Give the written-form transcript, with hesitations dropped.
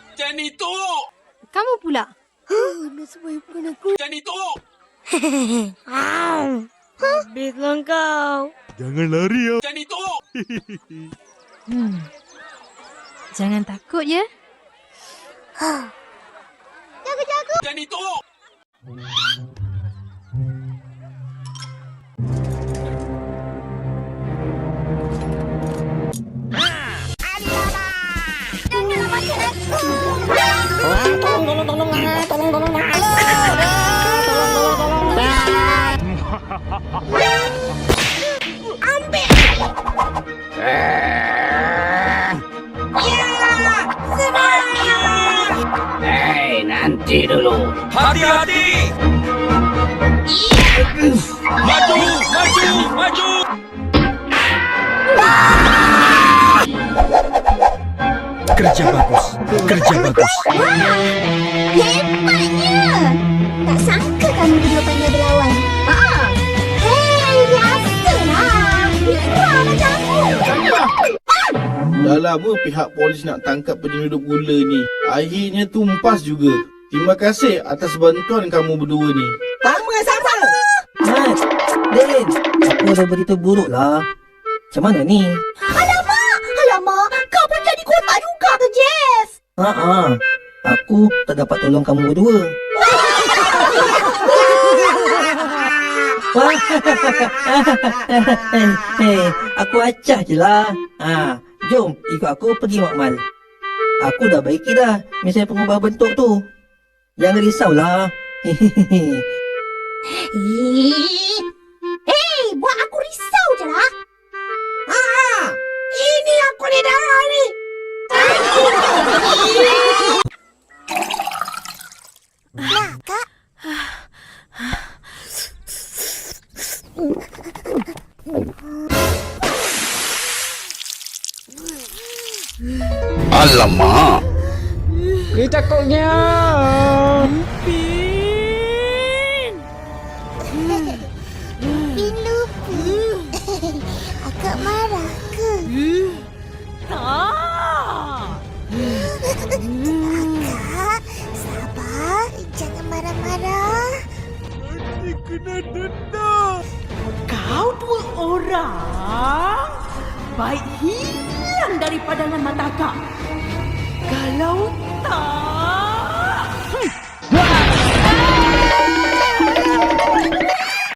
Macam ni tu! Kamu pula? Nasib baik bukan aku. Macam ni tu! Habislah kau. Jangan lari ya. Macam ni tu! Jangan takut ya. Jaga-jaga. Macam ni tu! Janganlah makan aku. Tolong. Ambil. Hei, nanti dulu. Hati-hati! Maju! Kerja bagus. Hebatnya. Tak sangka kamu berdua pandai berlawan. Hei, biasalah. Kurang macam aku. Dah lama pihak polis nak tangkap penyelundup gula ni. Akhirnya tumpas juga. Terima kasih atas bantuan kamu berdua ni. Sama-sama. Mat, Din, aku ada berita buruk lah. Macam mana ni? Alamak. Kau pun jadi korban juga ke, Jeff? Aku tak dapat tolong kamu berdua. Aku acah je lah. Jom ikut aku pergi Makmal. Aku dah baiki dah mesin pengubah bentuk tu. Jangan risaulah. Hei, buat aku risau je lah. Ini aku ni dah ni. Nah, Kak. Alamak! Dia takutnya. Pin lupa. Akak marah ke? Akak, sabar. Jangan marah-marah. Nanti kena denda. Kau dua orang baik hilang dari pandangan mata Kak. Kalau tak,